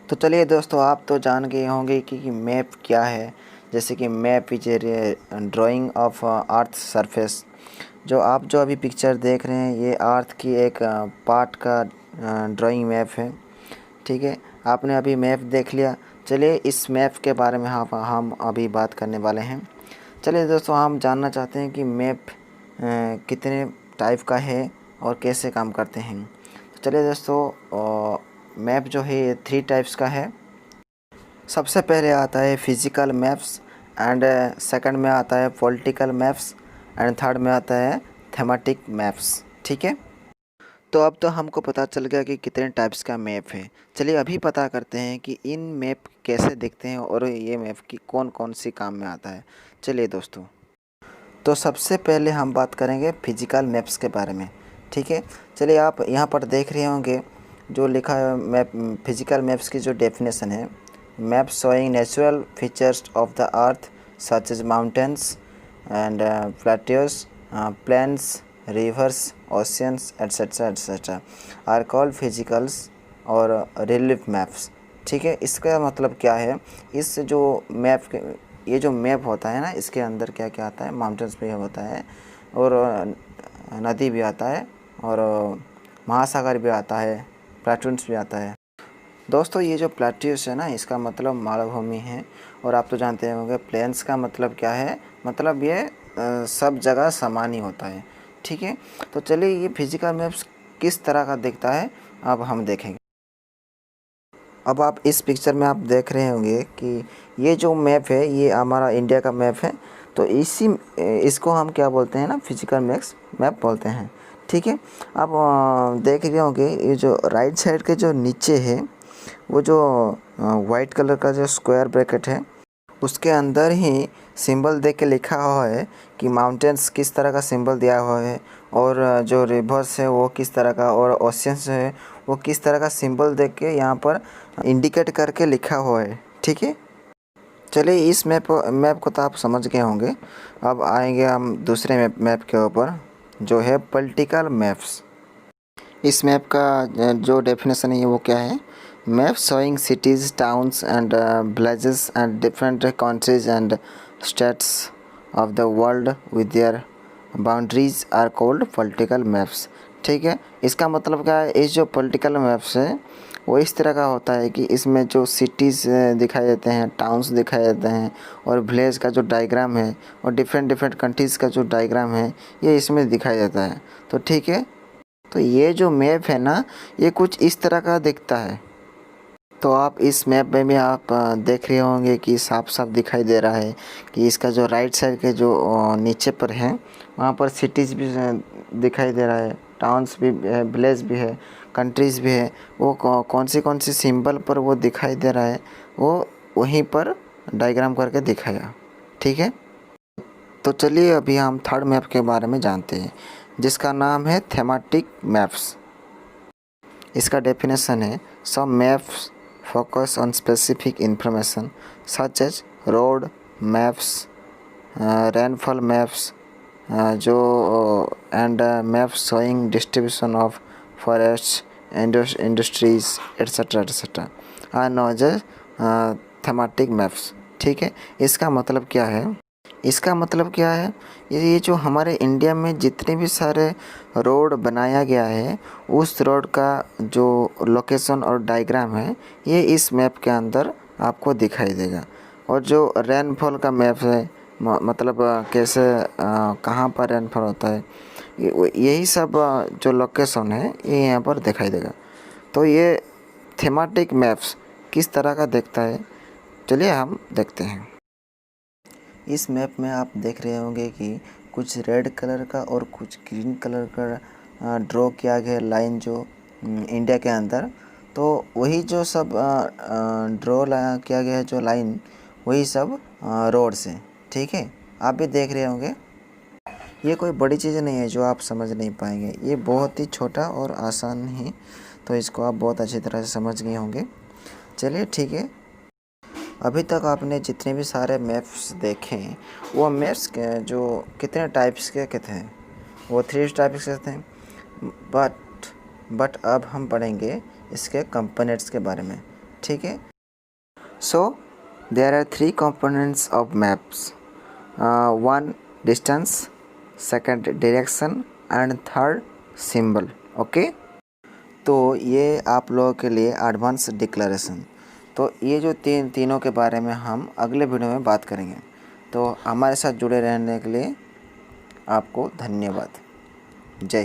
तो चलिए दोस्तों, आप तो जान गए होंगे कि मैप क्या है। जैसे कि map is a drying of earth surface. जो अभी पिक्चर देख रहे हैं, ये अर्थ की एक पार्ट का ड्राइंग मैप है। ठीक है, आपने अभी मैप देख लिया। चलिए इस मैप के बारे में हम अभी बात करने वाले हैं। चलिए दोस्तों, हम जानना चाहते हैं कि मैप कितने टाइप का है और कैसे काम करते हैं। तो चलिए दोस्तों, मैप जो है ये 3 टाइप्स का है। सबसे पहले आता है फिज़िकल मैप्स, एंड सेकंड में आता है पॉलिटिकल मैप्स, एंड थर्ड में आता है थेमेटिक मैप्स। ठीक है, तो अब तो हमको पता चल गया कि कितने टाइप्स का मैप है। चलिए अभी पता करते हैं कि इन मैप कैसे दिखते हैं और ये मैप की कौन कौन सी काम में आता है। चलिए दोस्तों, तो सबसे पहले हम बात करेंगे फिजिकल मैप्स के बारे में। ठीक है, चलिए आप यहाँ पर देख रहे होंगे जो लिखा है मैप। फिजिकल मैप्स की जो डेफिनेशन है, map showing natural features of the earth such as mountains and plateaus, plains, rivers, oceans etcetera etcetera are called physicals और रिलीफ मैप्स। ठीक है, इसका मतलब क्या है, इस जो मैप के ये जो मैप होता है ना, इसके अंदर क्या क्या आता है, माउंटेन्स भी होता है और नदी भी आता है और महासागर भी आता है, प्लेटून्स भी आता है। दोस्तों ये जो प्लेट्यूस है ना, इसका मतलब मालभूमि है। और आप तो जानते होंगे प्लेन्स का मतलब क्या है, मतलब ये सब जगह समान ही होता है। ठीक है, तो चलिए ये फिजिकल मैप्स किस तरह का दिखता है अब हम देखेंगे। अब आप इस पिक्चर में आप देख रहे होंगे कि ये जो मैप है ये हमारा इंडिया का मैप है। तो इसको हम क्या बोलते हैं ना, फिजिकल मैप बोलते हैं। ठीक है, आप देख रहे होंगे ये जो राइट साइड के जो नीचे है, वो जो वाइट कलर का जो स्क्वायर ब्रैकेट है, उसके अंदर ही सिंबल देख के लिखा हुआ है कि माउंटेन्स किस तरह का सिंबल दिया हुआ है, और जो रिवर्स है वो किस तरह का, और ओशियंस है वो किस तरह का सिंबल देख के यहाँ पर इंडिकेट करके लिखा हुआ है। ठीक है, चलिए इस मैप को तो आप समझ गए होंगे। अब आएंगे हम दूसरे मैप के ऊपर, जो है पॉलिटिकल मैप्स। इस मैप का जो डेफिनेशन है वो क्या है, map showing cities, towns and villages and different countries and states of the world with their boundaries are called political maps. ठीक है, इसका मतलब क्या है, इस जो पॉलिटिकल मैप्स है वो इस तरह का होता है कि इसमें जो सिटीज़ दिखाई देते हैं, टाउन्स दिखाई देते हैं, और विलेज का जो डायग्राम है और डिफरेंट कंट्रीज़ का जो डायग्राम है ये इसमें दिखाई देता है। तो ठीक है, तो ये जो मैप है ना, ये कुछ इस तरह का दिखता है। तो आप इस मैप में भी आप देख रहे होंगे कि साफ साफ दिखाई दे रहा है कि इसका जो राइट साइड के जो नीचे पर है वहाँ पर सिटीज़ भी दिखाई दे रहा है, टाउन्स भी है, विलेज भी है, कंट्रीज़ भी है। वो कौन सी सिंबल पर वो दिखाई दे रहा है, वो वहीं पर डायग्राम करके दिखाया। ठीक है, तो चलिए अभी हम थर्ड मैप के बारे में जानते हैं, जिसका नाम है थेमेटिक मैप्स। इसका डेफिनेशन है, some maps focus on specific information such as road maps, rainfall maps, जो and maps showing distribution of forest, industries etcetera etcetera are known as thematic maps. ठीक है, इसका मतलब क्या है, ये जो हमारे इंडिया में जितने भी सारे रोड बनाया गया है, उस रोड का जो लोकेशन और डायग्राम है ये इस मैप के अंदर आपको दिखाई देगा। और जो रेनफॉल का मैप है, मतलब कैसे कहाँ पर रेनफॉल होता है, यही सब जो लोकेशन है ये यहाँ पर दिखाई देगा। तो ये थीमेटिक मैप्स किस तरह का दिखता है, चलिए हम देखते हैं। इस मैप में आप देख रहे होंगे कि कुछ रेड कलर का और कुछ ग्रीन कलर का ड्रॉ किया गया लाइन जो इंडिया के अंदर। तो वही जो सब ड्रॉ किया गया है जो लाइन, वही सब रोड्स हैं। ठीक है, आप भी देख रहे होंगे। ये कोई बड़ी चीज़ नहीं है जो आप समझ नहीं पाएंगे, ये बहुत ही छोटा और आसान है। तो इसको आप बहुत अच्छी तरह से समझ गए होंगे। चलिए ठीक है, अभी तक आपने जितने भी सारे मैप्स देखे हैं, वो मैप्स के जो कितने टाइप्स के थे, वो 3 टाइप्स के थे। बट अब हम पढ़ेंगे इसके कंपोनेंट्स के बारे में। ठीक है। So there are 3 components of maps, 1 distance, second direction and third symbol. Okay, तो ये आप लोगों के लिए एडवांस डिक्लेरेशन। तो ये जो तीनों के बारे में हम अगले वीडियो में बात करेंगे। तो हमारे साथ जुड़े रहने के लिए आपको धन्यवाद। जय